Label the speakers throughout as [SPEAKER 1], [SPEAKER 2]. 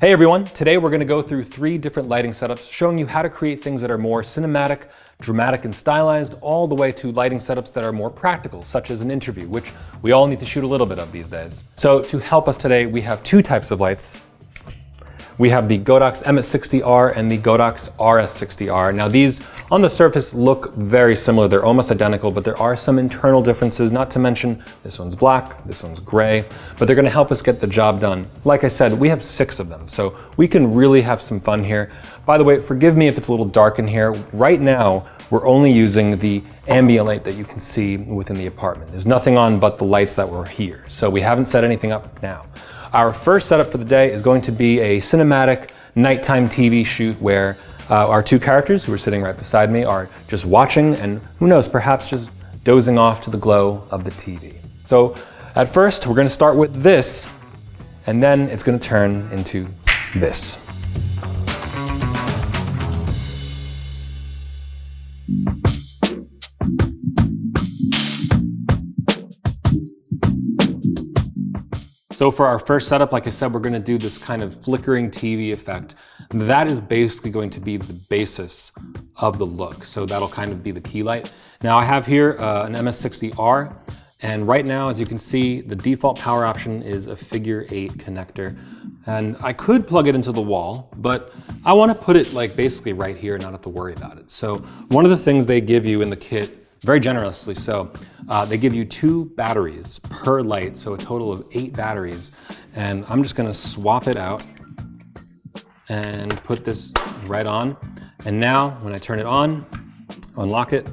[SPEAKER 1] Hey everyone, today we're going to go through 3 different lighting setups showing you how to create things that are more cinematic, dramatic and stylized, all the way to lighting setups that are more practical, such as an interview, which we all need to shoot a little bit of these days. So to help us today, we have 2 types of lights. We have the Godox MS60R and the Godox RS60R. Now these on the surface look very similar, they're almost identical, but there are some internal differences, not to mention this one's black, this one's gray, but they're gonna help us get the job done. Like I said, we have 6 of them, so we can really have some fun here. By the way, forgive me if it's a little dark in here. Right now, we're only using the ambient light that you can see within the apartment. There's nothing on but the lights that were here, so we haven't set anything up now. Our first setup for the day is going to be a cinematic nighttime TV shoot where our 2 characters who are sitting right beside me are just watching and who knows, perhaps just dozing off to the glow of the TV. So at first we're going to start with this and then it's going to turn into this. So for our first setup, like I said, we're going to do this kind of flickering TV effect. That is basically going to be the basis of the look. So that'll kind of be the key light. Now I have here an MS60R, and right now, as you can see, the default power option is a figure 8 connector. And I could plug it into the wall, but I want to put it like basically right here and not have to worry about it. So one of the things they give you in the kit, very generously so, they give you 2 batteries per light, so a total of 8 batteries. And I'm just gonna swap it out and put this right on. And now when I turn it on, unlock it,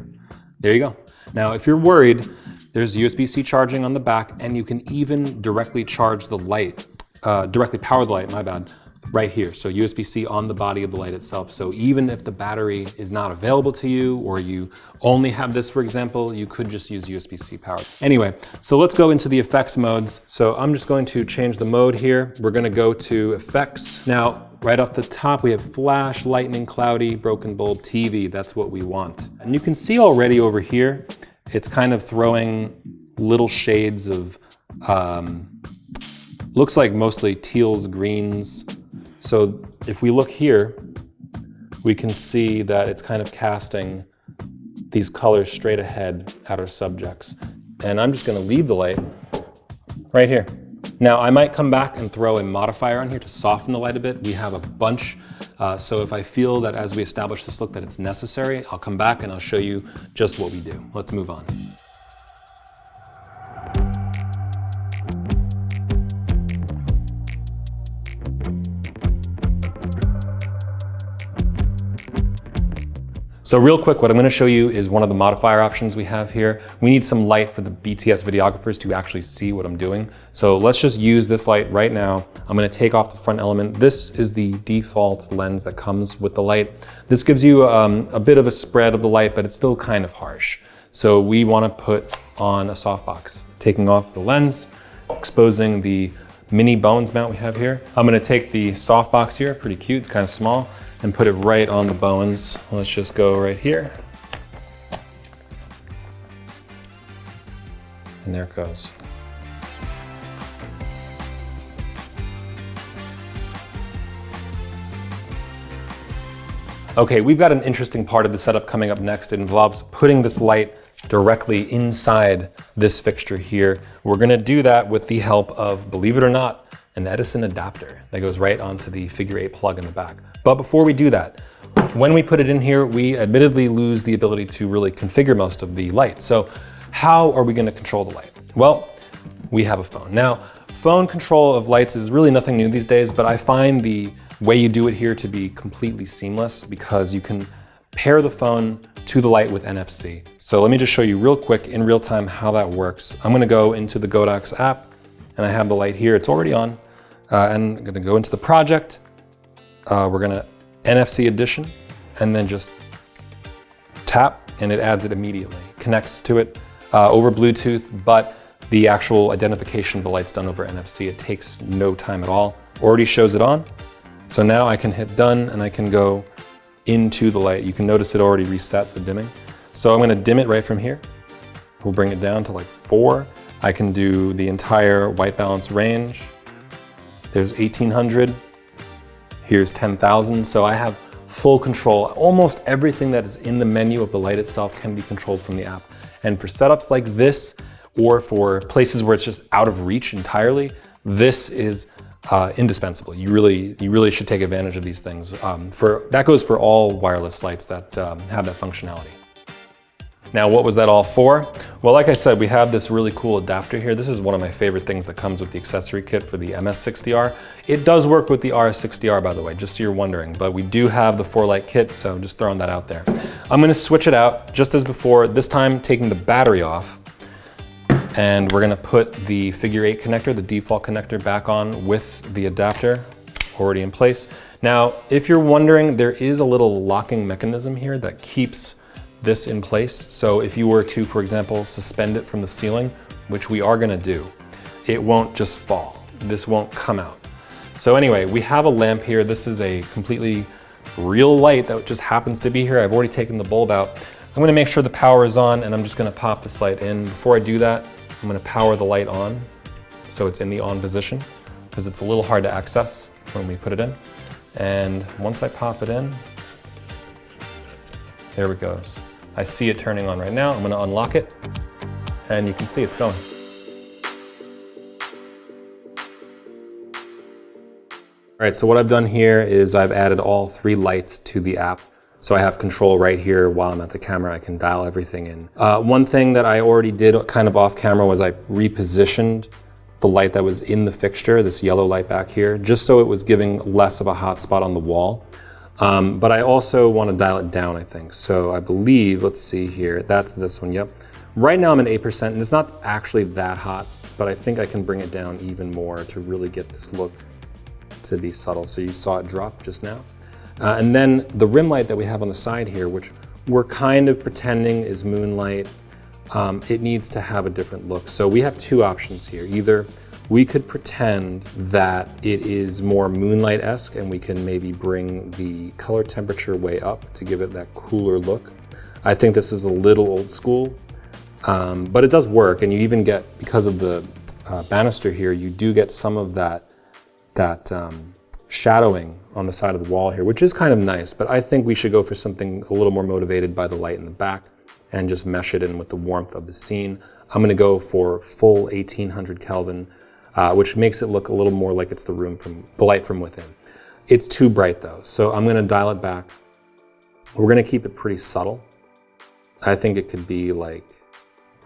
[SPEAKER 1] there you go. Now if you're worried, there's USB-C charging on the back and you can even directly charge the light, directly power the light, my bad, right here. So USB-C on the body of the light itself. So even if the battery is not available to you or you only have this, for example, you could just use USB-C power. Anyway, so let's go into the effects modes. So I'm just going to change the mode here. We're going to go to effects. Now, right off the top, we have flash, lightning, cloudy, broken bulb, TV. That's what we want. And you can see already over here, it's kind of throwing little shades of, looks like mostly teals, greens. So if we look here, we can see that it's kind of casting these colors straight ahead at our subjects. And I'm just gonna leave the light right here. Now I might come back and throw a modifier on here to soften the light a bit. We have a bunch. So if I feel that as we establish this look that it's necessary, I'll come back and I'll show you just what we do. Let's move on. So real quick, what I'm gonna show you is one of the modifier options we have here. We need some light for the BTS videographers to actually see what I'm doing. So let's just use this light right now. I'm gonna take off the front element. This is the default lens that comes with the light. This gives you a bit of a spread of the light, but it's still kind of harsh. So we wanna put on a softbox, taking off the lens, exposing the mini bones mount we have here. I'm gonna take the softbox here, pretty cute, kind of small, and put it right on the bones. Let's just go right here. And there it goes. Okay, we've got an interesting part of the setup coming up next. It involves putting this light directly inside this fixture here. We're gonna do that with the help of, believe it or not, an Edison adapter that goes right onto the figure 8 plug in the back. But before we do that, when we put it in here, we admittedly lose the ability to really configure most of the light. So how are we gonna control the light? Well, we have a phone. Now, phone control of lights is really nothing new these days, but I find the way you do it here to be completely seamless because you can pair the phone to the light with NFC. So let me just show you real quick in real time how that works. I'm gonna go into the Godox app and I have the light here, it's already on. And I'm gonna go into the project. We're gonna NFC edition and then just tap and it adds it immediately. Connects to it over Bluetooth, but the actual identification of the light's done over NFC. It takes no time at all. Already shows it on. So now I can hit done and I can go into the light. You can notice it already reset the dimming. So I'm gonna dim it right from here. We'll bring it down to like 4. I can do the entire white balance range. There's 1800. Here's 10,000. So I have full control. Almost everything that is in the menu of the light itself can be controlled from the app. And for setups like this, or for places where it's just out of reach entirely, this is indispensable. You really should take advantage of these things. That goes for all wireless lights that have that functionality. Now, what was that all for? Well, like I said, we have this really cool adapter here. This is one of my favorite things that comes with the accessory kit for the MS60R. It does work with the RS60R, by the way, just so you're wondering, but we do have the 4-light kit, so just throwing that out there. I'm gonna switch it out just as before, this time taking the battery off, and we're gonna put the figure 8 connector, the default connector, back on with the adapter already in place. Now, if you're wondering, there is a little locking mechanism here that keeps this in place. So if you were to, for example, suspend it from the ceiling, which we are gonna do, it won't just fall. This won't come out. So anyway, we have a lamp here. This is a completely real light that just happens to be here. I've already taken the bulb out. I'm gonna make sure the power is on, and I'm just gonna pop this light in. Before I do that, I'm gonna power the light on so it's in the on position, because it's a little hard to access when we put it in. And once I pop it in, there it goes. I see it turning on right now. I'm gonna unlock it, and you can see it's going. All right, so what I've done here is I've added all 3 lights to the app. So I have control right here while I'm at the camera. I can dial everything in. One thing that I already did kind of off camera was I repositioned the light that was in the fixture, this yellow light back here, just so it was giving less of a hot spot on the wall. But I also want to dial it down, I think. So I believe, let's see here, that's this one, yep. Right now I'm at 8%, and it's not actually that hot, but I think I can bring it down even more to really get this look to be subtle. So you saw it drop just now. And then the rim light that we have on the side here, which we're kind of pretending is moonlight, it needs to have a different look. So we have 2 options here. Either we could pretend that it is more moonlight-esque, and we can maybe bring the color temperature way up to give it that cooler look. I think this is a little old school, but it does work. And you even get, because of the banister here, you do get some of that shadowing on the side of the wall here, which is kind of nice, but I think we should go for something a little more motivated by the light in the back and just mesh it in with the warmth of the scene. I'm gonna go for full 1800 Kelvin, which makes it look a little more like it's the light from within. It's too bright though, so I'm gonna dial it back. We're gonna keep it pretty subtle. I think it could be like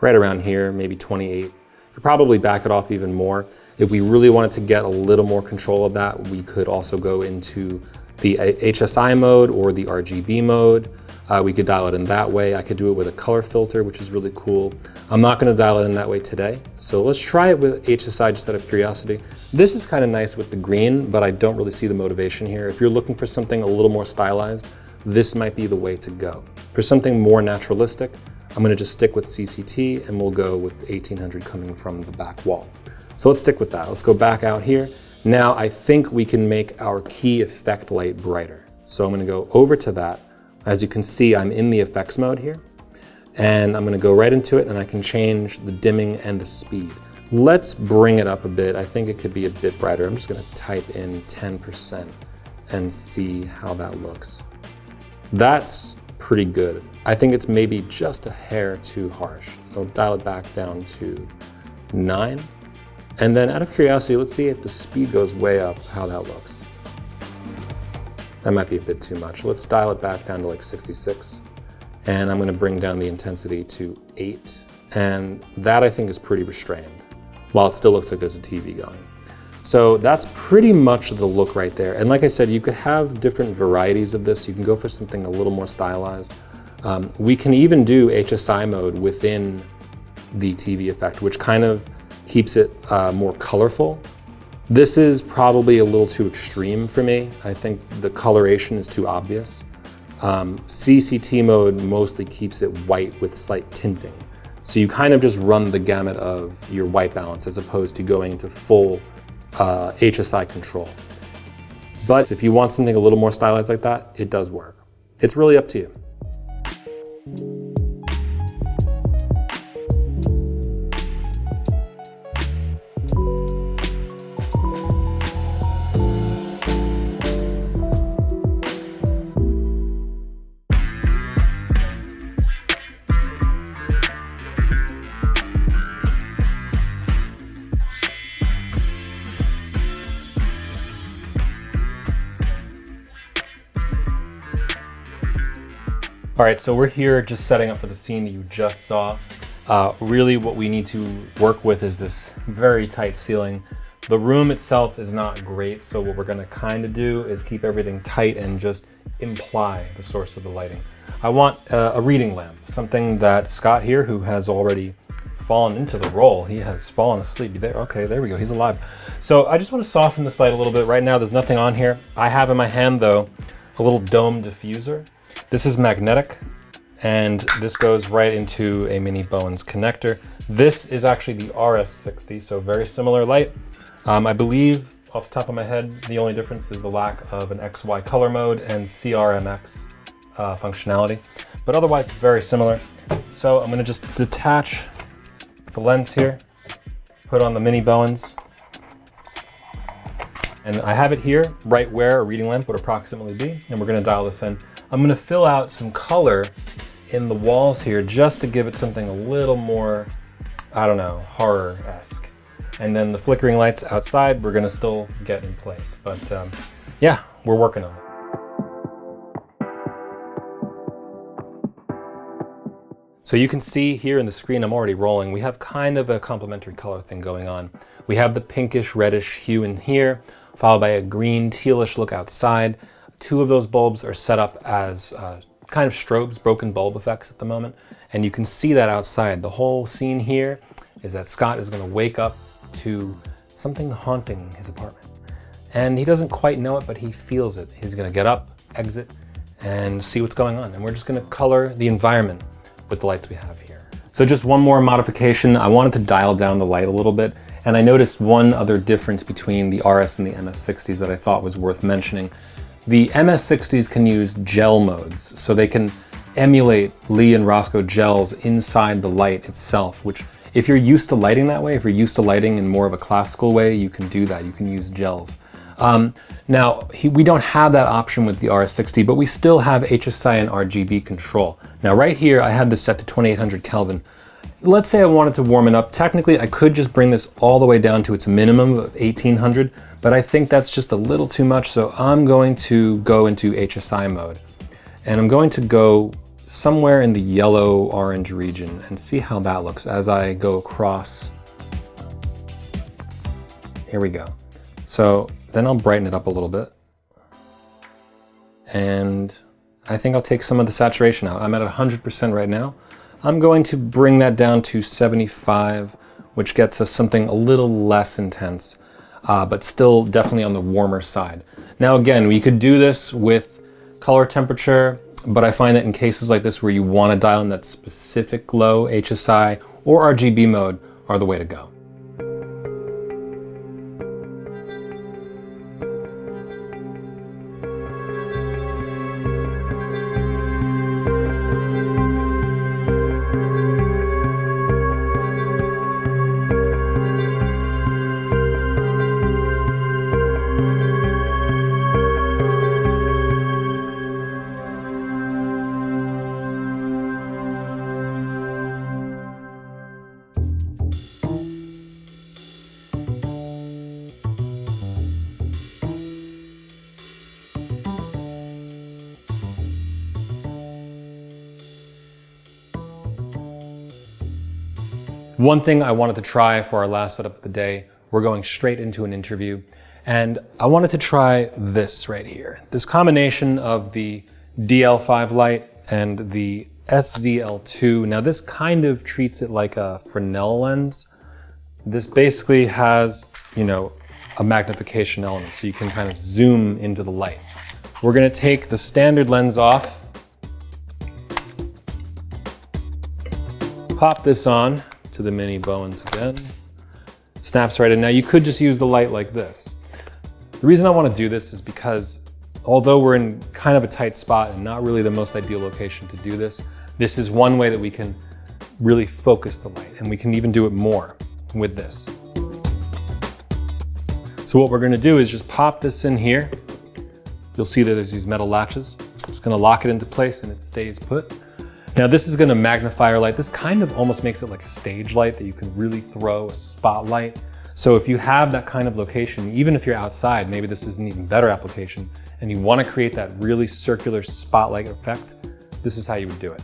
[SPEAKER 1] right around here, maybe 28. Could probably back it off even more. If we really wanted to get a little more control of that, we could also go into the HSI mode or the RGB mode. We could dial it in that way. I could do it with a color filter, which is really cool. I'm not gonna dial it in that way today. So let's try it with HSI just out of curiosity. This is kind of nice with the green, but I don't really see the motivation here. If you're looking for something a little more stylized, this might be the way to go. For something more naturalistic, I'm gonna just stick with CCT, and we'll go with 1800 coming from the back wall. So let's stick with that. Let's go back out here. Now I think we can make our key effect light brighter. So I'm gonna go over to that. As you can see, I'm in the effects mode here, and I'm gonna go right into it, and I can change the dimming and the speed. Let's bring it up a bit. I think it could be a bit brighter. I'm just gonna type in 10% and see how that looks. That's pretty good. I think it's maybe just a hair too harsh. So dial it back down to 9. And then out of curiosity, let's see if the speed goes way up, how that looks. That might be a bit too much. Let's dial it back down to like 66. And I'm gonna bring down the intensity to 8. And that I think is pretty restrained, while it still looks like there's a TV going. So that's pretty much the look right there. And like I said, you could have different varieties of this. You can go for something a little more stylized. We can even do HSI mode within the TV effect, which kind of keeps it more colorful. This is probably a little too extreme for me. I think the coloration is too obvious. CCT mode mostly keeps it white with slight tinting. So you kind of just run the gamut of your white balance as opposed to going into full HSI control. But if you want something a little more stylized like that, it does work. It's really up to you. All right, so we're here just setting up for the scene that you just saw. Really what we need to work with is this very tight ceiling. The room itself is not great, so what we're gonna kind of do is keep everything tight and just imply the source of the lighting. I want a reading lamp, something that Scott here, who has already fallen into the role, he has fallen asleep. There, okay, there we go, he's alive. So I just want to soften this light a little bit. Right now there's nothing on here. I have in my hand though, a little dome diffuser. This is magnetic, and this goes right into a mini Bowens connector. This is actually the RS60, so very similar light. I believe, off the top of my head, the only difference is the lack of an XY color mode and CRMX functionality, but otherwise very similar. So I'm gonna just detach the lens here, put on the mini Bowens, and I have it here right where a reading lamp would approximately be, and we're gonna dial this in. I'm gonna fill out some color in the walls here just to give it something a little more, I don't know, horror-esque. And then the flickering lights outside, we're gonna still get in place. But yeah, we're working on it. So you can see here in the screen, I'm already rolling. We have kind of a complementary color thing going on. We have the pinkish reddish hue in here, followed by a green tealish look outside. Two of those bulbs are set up as kind of strobes, broken bulb effects at the moment. And you can see that outside. The whole scene here is that Scott is gonna wake up to something haunting his apartment. And he doesn't quite know it, but he feels it. He's gonna get up, exit, and see what's going on. And we're just gonna color the environment with the lights we have here. So just one more modification. I wanted to dial down the light a little bit, and I noticed one other difference between the RS and the MS60s that I thought was worth mentioning. The MS60s can use gel modes, so they can emulate Lee and Roscoe gels inside the light itself, which if you're used to lighting that way, if you're used to lighting in more of a classical way, you can do that. You can use gels. Now, we don't have that option with the RS60, but we still have HSI and RGB control. Now right here, I have this set to 2800 Kelvin. Let's say I wanted to warm it up. Technically, I could just bring this all the way down to its minimum of 1800, but I think that's just a little too much, so I'm going to go into HSI mode. And I'm going to go somewhere in the yellow-orange region and see how that looks as I go across. Here we go. So then I'll brighten it up a little bit. And I think I'll take some of the saturation out. I'm at 100% right now. I'm going to bring that down to 75, which gets us something a little less intense, but still definitely on the warmer side. Now again, we could do this with color temperature, but I find that in cases like this where you want to dial in that specific low, HSI or RGB mode are the way to go. One thing I wanted to try for our last setup of the day, we're going straight into an interview, and I wanted to try this right here. This combination of the DL5 light and the SZL2. Now this kind of treats it like a Fresnel lens. This basically has, you know, a magnification element, so you can kind of zoom into the light. We're gonna take the standard lens off, pop this on to the mini Bowens again. Snaps right in. Now you could just use the light like this. The reason I want to do this is because although we're in kind of a tight spot and not really the most ideal location to do this, this is one way that we can really focus the light, and we can even do it more with this. So what we're going to do is just pop this in here. You'll see that there's these metal latches. Just going to lock it into place and it stays put. Now this is going to magnify our light. This kind of almost makes it like a stage light that you can really throw a spotlight. So if you have that kind of location, even if you're outside, maybe this is an even better application, and you want to create that really circular spotlight effect, this is how you would do it.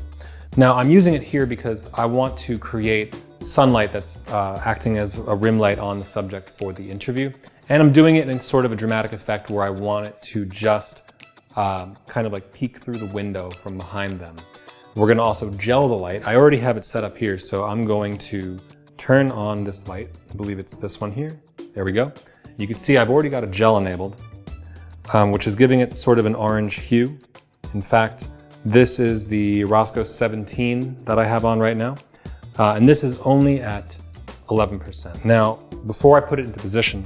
[SPEAKER 1] Now I'm using it here because I want to create sunlight that's acting as a rim light on the subject for the interview. And I'm doing it in sort of a dramatic effect where I want it to just kind of like peek through the window from behind them. We're gonna also gel the light. I already have it set up here, so I'm going to turn on this light. I believe it's this one here. There we go. You can see I've already got a gel enabled, which is giving it sort of an orange hue. In fact, this is the Rosco 17 that I have on right now. And this is only at 11%. Now, before I put it into position,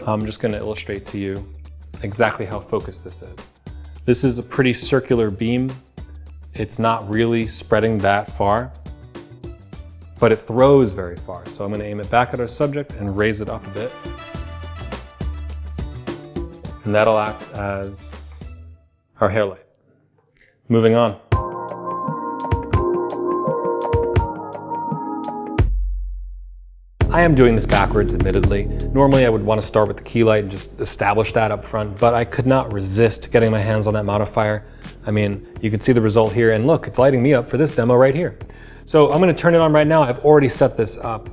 [SPEAKER 1] I'm just gonna illustrate to you exactly how focused this is. This is a pretty circular beam. It's not really spreading that far, but it throws very far. So I'm gonna aim it back at our subject and raise it up a bit. And that'll act as our hair light. Moving on. I am doing this backwards, admittedly. Normally I would want to start with the key light and just establish that up front, but I could not resist getting my hands on that modifier. I mean, you can see the result here, and look, it's lighting me up for this demo right here. So I'm going to turn it on right now. I've already set this up.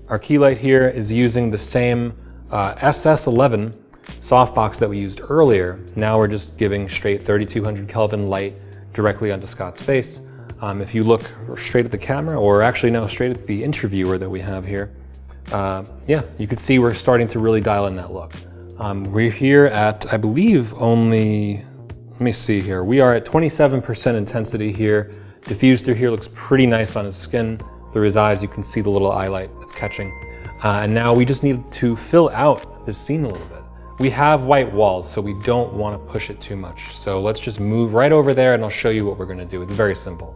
[SPEAKER 1] Our key light here is using the same SS11 softbox that we used earlier. Now we're just giving straight 3200 Kelvin light directly onto Scott's face. If you look straight at the camera, or actually no, straight at the interviewer that we have here, yeah, you can see we're starting to really dial in that look. We're here at, I believe, only, let me see here, we are at 27% intensity here. Diffused through here looks pretty nice on his skin. Through his eyes, you can see the little eye light that's catching. And now we just need to fill out this scene a little bit. We have white walls, so we don't want to push it too much. So let's just move right over there and I'll show you what we're going to do. It's very simple.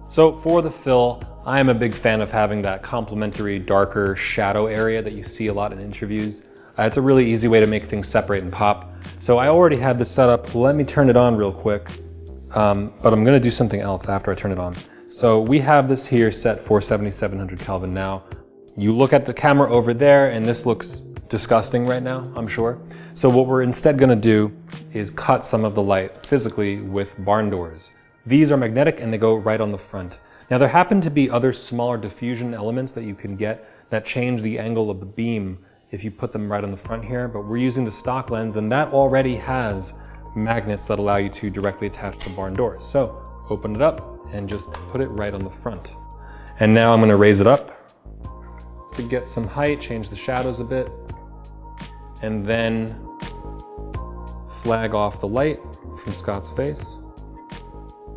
[SPEAKER 1] So for the fill, I am a big fan of having that complementary darker shadow area that you see a lot in interviews. It's a really easy way to make things separate and pop. So I already have this set up. Let me turn it on real quick, but I'm going to do something else after I turn it on. So we have this here set for 7700 Kelvin now. You look at the camera over there and this looks disgusting right now, I'm sure. So what we're instead going to do is cut some of the light physically with barn doors. These are magnetic and they go right on the front. Now there happen to be other smaller diffusion elements that you can get that change the angle of the beam if you put them right on the front here, but we're using the stock lens and that already has magnets that allow you to directly attach the barn doors. So open it up and just put it right on the front. And now I'm going to raise it up to get some height, change the shadows a bit, and then flag off the light from Scott's face.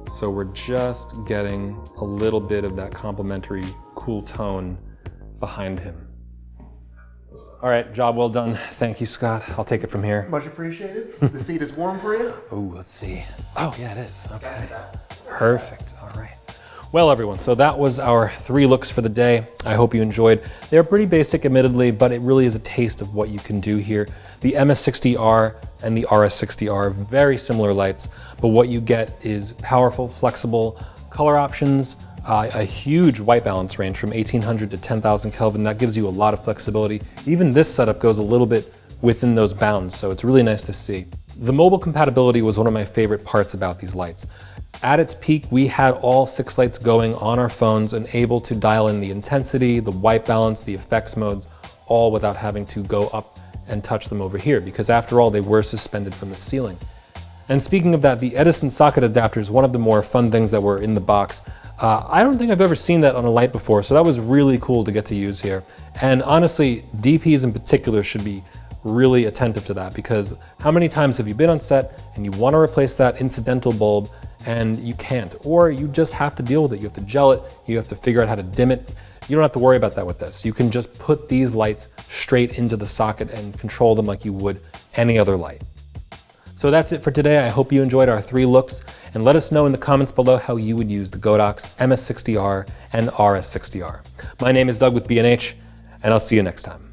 [SPEAKER 1] So we're just getting a little bit of that complementary cool tone behind him. All right, job well done. Thank you, Scott. I'll take it from here.
[SPEAKER 2] Much appreciated. The seat is warm for you?
[SPEAKER 1] Oh, let's see. Oh, yeah, it is. Okay. Perfect. All right. Well, everyone, so that was our 3 looks for the day. I hope you enjoyed. They're pretty basic, admittedly, but it really is a taste of what you can do here. The MS60R and the RS60R are very similar lights, but what you get is powerful, flexible color options, a huge white balance range from 1800 to 10,000 Kelvin. That gives you a lot of flexibility. Even this setup goes a little bit within those bounds, so it's really nice to see. The mobile compatibility was one of my favorite parts about these lights. At its peak, we had all 6 lights going on our phones and able to dial in the intensity, the white balance, the effects modes, all without having to go up and touch them over here, because after all, they were suspended from the ceiling. And speaking of that, the Edison socket adapter is one of the more fun things that were in the box. I don't think I've ever seen that on a light before, so that was really cool to get to use here. And honestly, DPs in particular should be really attentive to that, because how many times have you been on set and you want to replace that incidental bulb and you can't, or you just have to deal with it. You have to gel it, you have to figure out how to dim it. You don't have to worry about that with this. You can just put these lights straight into the socket and control them like you would any other light. So that's it for today. I hope you enjoyed our 3 looks, and let us know in the comments below how you would use the Godox MS60R and RS60R. My name is Doug with B&H, and I'll see you next time.